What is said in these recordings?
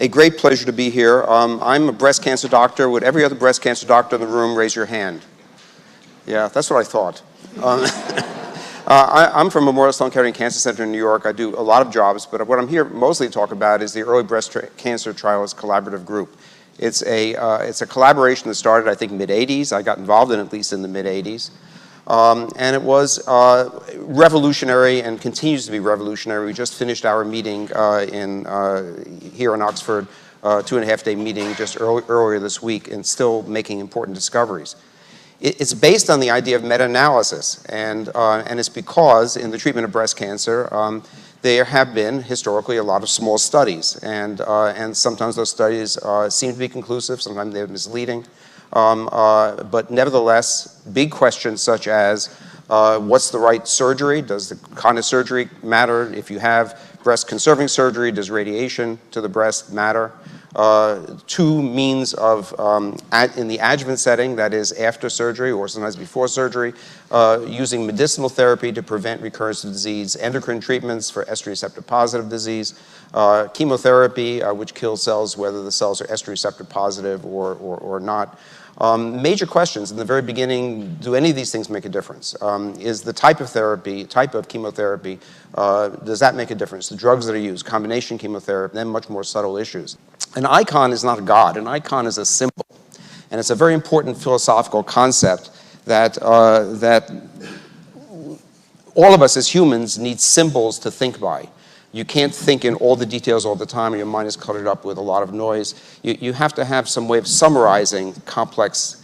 A great pleasure to be here. I'm a breast cancer doctor. Would every other breast cancer doctor in the room raise your hand? Yeah, that's what I thought. I'm from Memorial Sloan Kettering Cancer Center in New York. I do a lot of jobs, but what I'm here mostly to talk about is the Early Breast Cancer Trials Collaborative Group. It's a collaboration that started, I think, mid-'80s. I got involved in it at least in the mid-'80s. And it was revolutionary and continues to be revolutionary. We just finished our meeting here in Oxford, 2.5-day meeting just earlier this week, and still making important discoveries. It's based on the idea of meta-analysis, and it's because in the treatment of breast cancer, there have been historically a lot of small studies, and sometimes those studies seem to be conclusive, sometimes they're misleading. But nevertheless, big questions such as what's the right surgery? Does the kind of surgery matter? If you have breast-conserving surgery, does radiation to the breast matter? Two means of, in the adjuvant setting, that is after surgery or sometimes before surgery, using medicinal therapy to prevent recurrence of disease, endocrine treatments for estrogen receptor positive disease, chemotherapy, which kills cells whether the cells are estrogen receptor positive or not. Major questions in the very beginning: do any of these things make a difference? Is the type of therapy, type of chemotherapy, does that make a difference? The drugs that are used, combination chemotherapy, then much more subtle issues. An icon is not a god. An icon is a symbol, and it's a very important philosophical concept that that all of us as humans need symbols to think by. You can't think in all the details all the time, or your mind is cluttered up with a lot of noise. You have to have some way of summarizing complex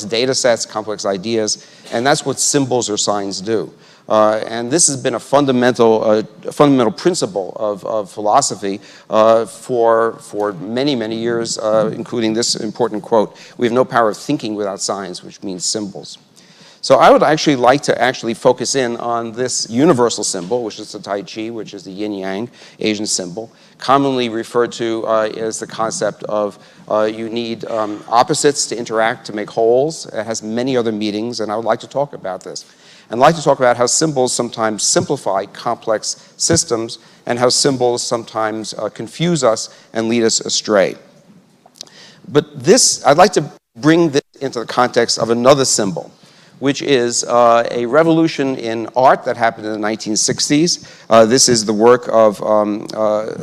data sets, complex ideas, and that's what symbols or signs do. And this has been a fundamental principle of philosophy for many, many years, including this important quote: "We have no power of thinking without signs," which means symbols. So I would actually like to focus in on this universal symbol, which is the Tai Chi, which is the yin-yang Asian symbol, commonly referred to as the concept of you need opposites to interact to make wholes. It has many other meanings, and I would like to talk about this. And I'd like to talk about how symbols sometimes simplify complex systems and how symbols sometimes confuse us and lead us astray. But I'd like to bring this into the context of another symbol, which is a revolution in art that happened in the 1960s. This is the work of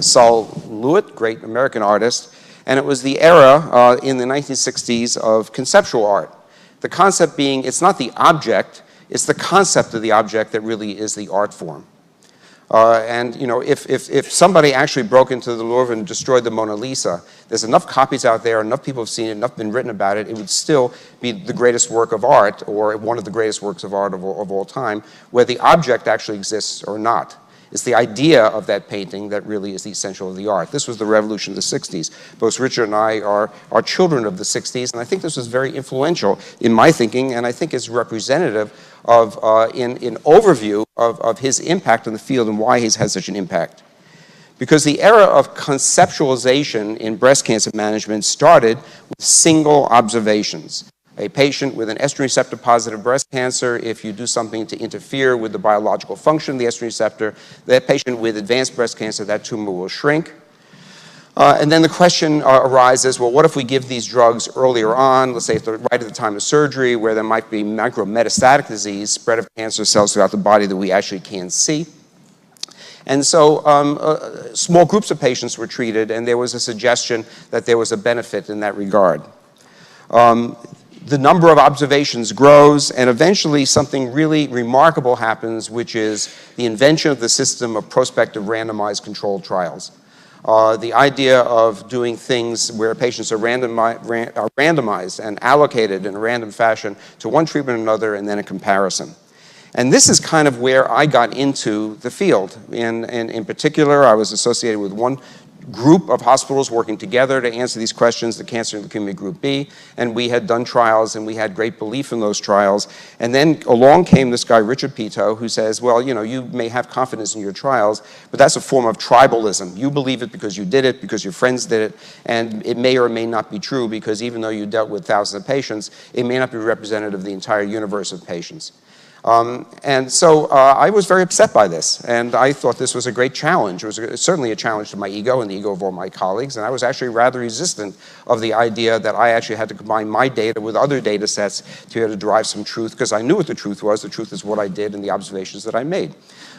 Sol LeWitt, great American artist, and it was the era in the 1960s of conceptual art. The concept being, it's not the object, it's the concept of the object that really is the art form. And you know, if somebody actually broke into the Louvre and destroyed the Mona Lisa, there's enough copies out there, enough people have seen it, enough been written about it, it would still be the greatest work of art, or one of the greatest works of art of all time, whether the object actually exists or not. It's the idea of that painting that really is the essential of the art. This was the revolution of the 60s. Both Richard and I are children of the 60s, and I think this was very influential in my thinking, and I think is representative of, in overview of his impact on the field and why he's had such an impact. Because the era of conceptualization in breast cancer management started with single observations. A patient with an estrogen receptor positive breast cancer, if you do something to interfere with the biological function of the estrogen receptor, that patient with advanced breast cancer, that tumor will shrink. And then the question arises, well, what if we give these drugs earlier on, let's say right at the time of surgery, where there might be micrometastatic disease, spread of cancer cells throughout the body that we actually can't see. And so small groups of patients were treated, and there was a suggestion that there was a benefit in that regard. The number of observations grows, and eventually something really remarkable happens, which is the invention of the system of prospective randomized controlled trials. The idea of doing things where patients are randomized and allocated in a random fashion to one treatment or another, and then a comparison. And this is kind of where I got into the field. In particular, I was associated with one group of hospitals working together to answer these questions, the Cancer and Leukemia Group B, and we had done trials, and we had great belief in those trials. And then along came this guy, Richard Peto, who says, well, you know, you may have confidence in your trials, but that's a form of tribalism. You believe it because you did it, because your friends did it, and it may or may not be true, because even though you dealt with thousands of patients, it may not be representative of the entire universe of patients. And so I was very upset by this, and I thought this was a great challenge. It was certainly a challenge to my ego and the ego of all my colleagues, and I was actually rather resistant of the idea that I actually had to combine my data with other data sets to be able to derive some truth, because I knew what the truth was. The truth is what I did and the observations that I made.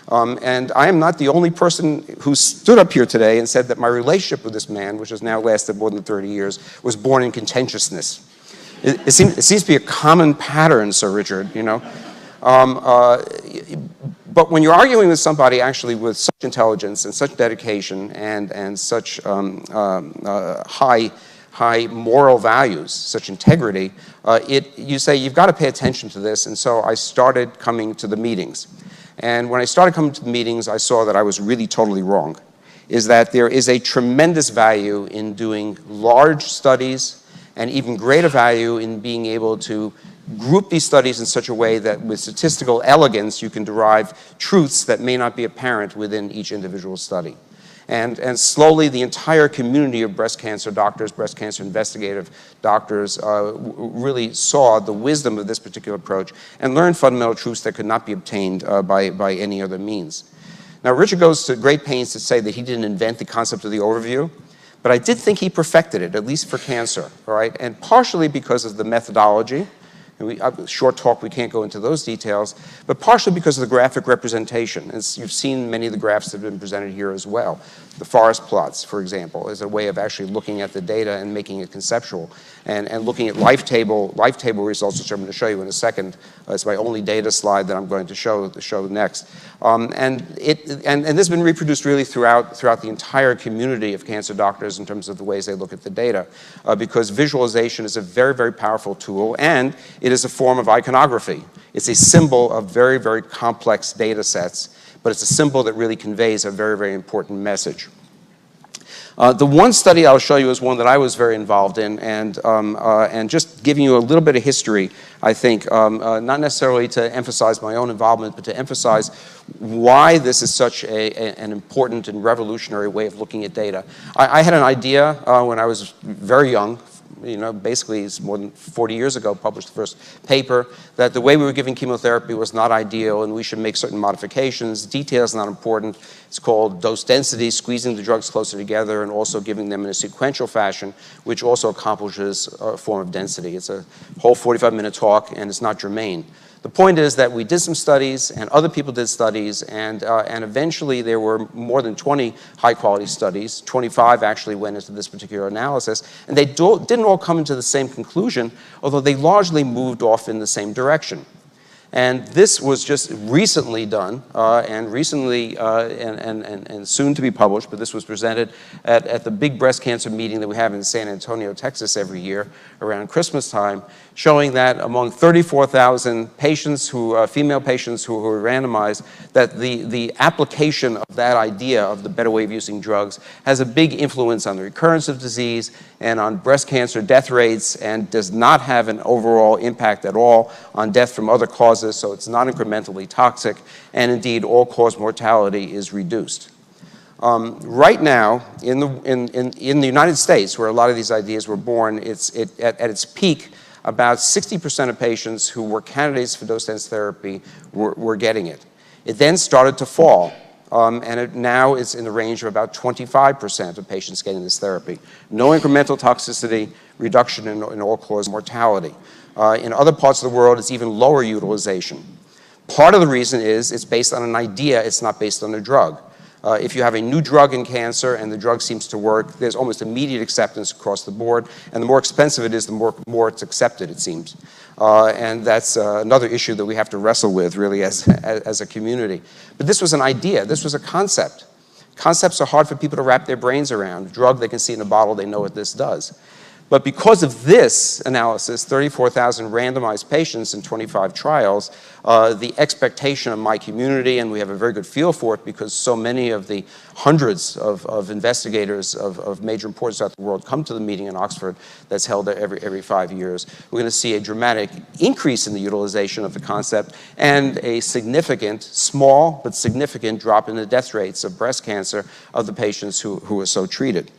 And I am not the only person who stood up here today and said that my relationship with this man, which has now lasted more than 30 years, was born in contentiousness. It seems to be a common pattern, Sir Richard, you know. But when you're arguing with somebody actually with such intelligence and such dedication and such high moral values, such integrity, you say you've got to pay attention to this. And so I started coming to the meetings. And when I started coming to the meetings, I saw that I was really totally wrong, is that there is a tremendous value in doing large studies and even greater value in being able to group these studies in such a way that with statistical elegance you can derive truths that may not be apparent within each individual study. And slowly the entire community of breast cancer doctors, breast cancer investigative doctors really saw the wisdom of this particular approach and learned fundamental truths that could not be obtained by any other means. Now, Richard goes to great pains to say that he didn't invent the concept of the overview, but I did think he perfected it, at least for cancer, all right? And partially because of the methodology. Short talk, we can't go into those details, but partially because of the graphic representation. As you've seen many of the graphs that have been presented here as well. The forest plots, for example, is a way of actually looking at the data and making it conceptual, and looking at life table results, which I'm going to show you in a second. It's my only data slide that I'm going to show next. And this has been reproduced really throughout the entire community of cancer doctors in terms of the ways they look at the data, because visualization is a very, very powerful tool, and it is a form of iconography. It's a symbol of very, very complex data sets, but it's a symbol that really conveys a very, very important message. The one study I'll show you is one that I was very involved in, and just giving you a little bit of history, I think, not necessarily to emphasize my own involvement, but to emphasize why this is such an important and revolutionary way of looking at data. I had an idea when I was very young, you know, basically it's more than 40 years ago, published the first paper, that the way we were giving chemotherapy was not ideal and we should make certain modifications. Details not important. It's called dose density, squeezing the drugs closer together and also giving them in a sequential fashion, which also accomplishes a form of density. It's a whole 45-minute talk and it's not germane. The point is that we did some studies and other people did studies, and eventually there were more than 20 high-quality studies. 25 actually went into this particular analysis, and they didn't all come into the same conclusion, although they largely moved off in the same direction. And this was just recently done, and recently and soon to be published, but this was presented at the big breast cancer meeting that we have in San Antonio, Texas every year around Christmas time, showing that among 34,000 patients female patients who were randomized, that the application of that idea of the better way of using drugs has a big influence on the recurrence of disease and on breast cancer death rates, and does not have an overall impact at all on death from other causes, so it's not incrementally toxic, and indeed all-cause mortality is reduced. Right now, in the United States, where a lot of these ideas were born, at its peak, about 60% of patients who were candidates for dose-dense therapy were getting it. It then started to fall, and it now is in the range of about 25% of patients getting this therapy. No incremental toxicity, reduction in all-cause mortality. In other parts of the world, it's even lower utilization. Part of the reason is it's based on an idea, it's not based on a drug. If you have a new drug in cancer and the drug seems to work, there's almost immediate acceptance across the board, and the more expensive it is, the more it's accepted, it seems. And that's another issue that we have to wrestle with, really, as a community. But this was an idea. This was a concept. Concepts are hard for people to wrap their brains around. A drug they can see in a bottle, they know what this does. But because of this analysis, 34,000 randomized patients in 25 trials, the expectation of my community, and we have a very good feel for it because so many of the hundreds of investigators of major importance throughout the world come to the meeting in Oxford that's held every 5 years. We're going to see a dramatic increase in the utilization of the concept and a significant, small but significant drop in the death rates of breast cancer of the patients who are so treated.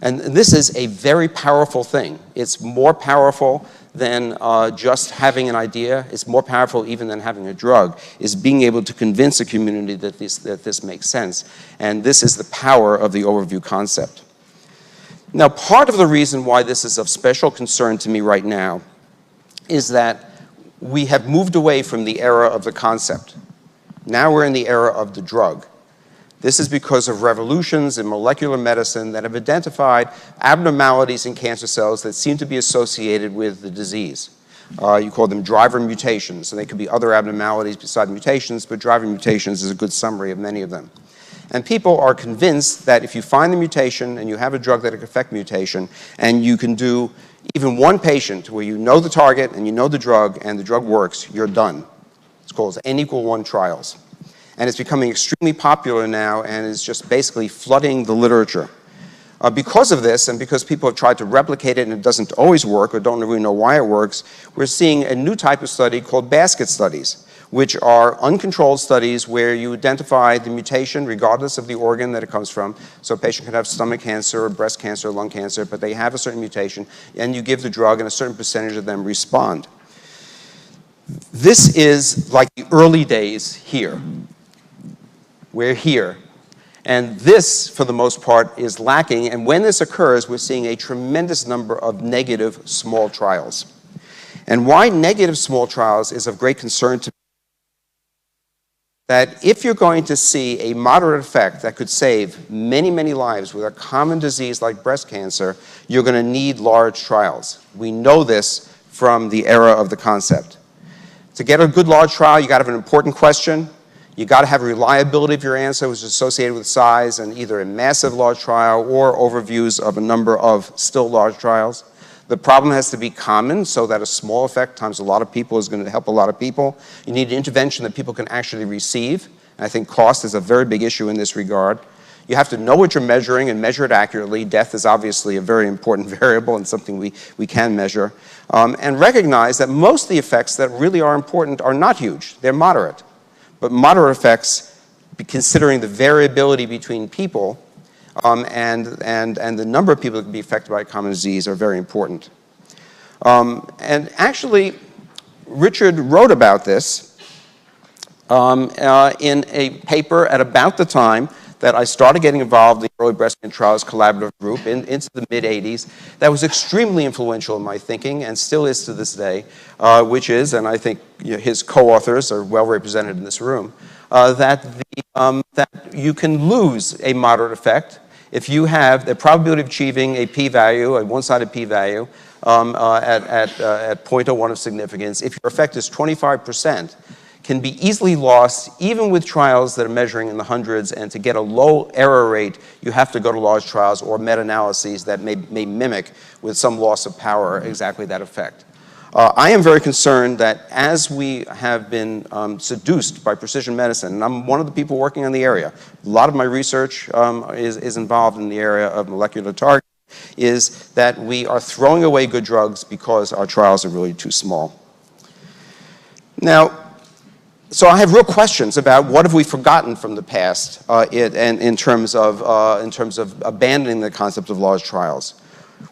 And this is a very powerful thing. It's more powerful than just having an idea. It's more powerful even than having a drug, is being able to convince a community that this makes sense. And this is the power of the overview concept. Now, part of the reason why this is of special concern to me right now is that we have moved away from the era of the concept. Now we're in the era of the drug. This is because of revolutions in molecular medicine that have identified abnormalities in cancer cells that seem to be associated with the disease. You call them driver mutations, and they could be other abnormalities besides mutations, but driver mutations is a good summary of many of them. And people are convinced that if you find the mutation and you have a drug that can affect mutation, and you can do even one patient where you know the target and you know the drug and the drug works, you're done. It's called N=1 trials. And it's becoming extremely popular now and is just basically flooding the literature. Because of this, and because people have tried to replicate it and it doesn't always work or don't really know why it works, we're seeing a new type of study called basket studies, which are uncontrolled studies where you identify the mutation regardless of the organ that it comes from. So a patient can have stomach cancer or breast cancer or lung cancer, but they have a certain mutation, and you give the drug and a certain percentage of them respond. This is like the early days here. We're here. And this, for the most part, is lacking. And when this occurs, we're seeing a tremendous number of negative small trials. And why negative small trials is of great concern to me, that if you're going to see a moderate effect that could save many, many lives with a common disease like breast cancer, you're going to need large trials. We know this from the era of the concept. To get a good large trial, you got to have an important question. You got to have reliability of your answer, which is associated with size and either a massive large trial or overviews of a number of still large trials. The problem has to be common so that a small effect times a lot of people is going to help a lot of people. You need an intervention that people can actually receive. And I think cost is a very big issue in this regard. You have to know what you're measuring and measure it accurately. Death is obviously a very important variable and something we can measure. And recognize that most of the effects that really are important are not huge. They're moderate. But moderate effects, considering the variability between people and the number of people that can be affected by a common disease, are very important. And actually, Richard wrote about this in a paper at about the time that I started getting involved in the Early Breast Cancer Trials Collaborative Group into the mid-'80s. That was extremely influential in my thinking and still is to this day, which is, and I think his co-authors are well represented in this room, that you can lose a moderate effect if you have the probability of achieving a p-value, a one-sided p-value at 0.01 of significance. If your effect is 25%, can be easily lost even with trials that are measuring in the hundreds, and to get a low error rate, you have to go to large trials or meta-analyses that may mimic, with some loss of power, exactly that effect. I am very concerned that as we have been seduced by precision medicine, and I'm one of the people working on the area, a lot of my research is involved in the area of molecular targeting, is that we are throwing away good drugs because our trials are really too small. Now, so I have real questions about what have we forgotten from the past in terms of abandoning the concept of large trials.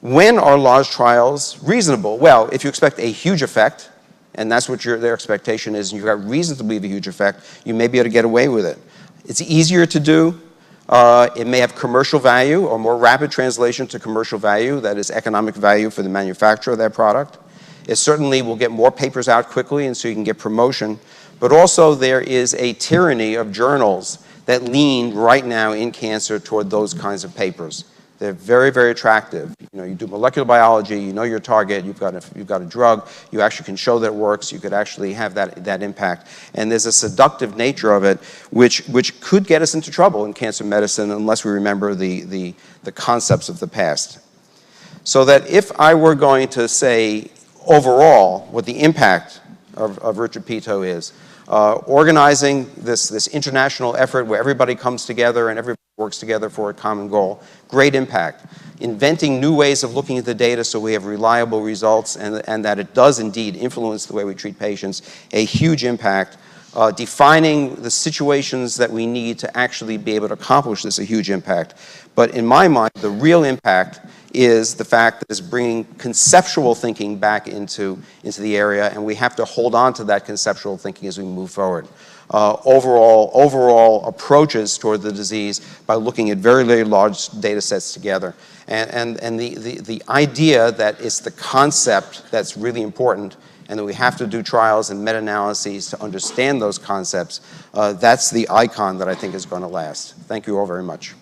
When are large trials reasonable? Well, if you expect a huge effect, and that's what their expectation is, and you've got reason to believe a huge effect, you may be able to get away with it. It's easier to do. It may have commercial value or more rapid translation to commercial value, that is economic value for the manufacturer of that product. It certainly will get more papers out quickly, and so you can get promotion. But also there is a tyranny of journals that lean right now in cancer toward those kinds of papers. They're very, very attractive. You know, you do molecular biology, you know your target, you've got a drug, you actually can show that it works, you could actually have that impact. And there's a seductive nature of it which could get us into trouble in cancer medicine unless we remember the concepts of the past. So that if I were going to say overall what the impact of Richard Peto is, organizing this international effort where everybody comes together and everybody works together for a common goal, great impact. Inventing new ways of looking at the data so we have reliable results and that it does indeed influence the way we treat patients, a huge impact. defining the situations that we need to actually be able to accomplish this, a huge impact. But in my mind, the real impact is the fact that it's bringing conceptual thinking back into the area, and we have to hold on to that conceptual thinking as we move forward. Overall approaches toward the disease by looking at very, very large data sets together. And the idea that it's the concept that's really important, and that we have to do trials and meta-analyses to understand those concepts, that's the icon that I think is going to last. Thank you all very much.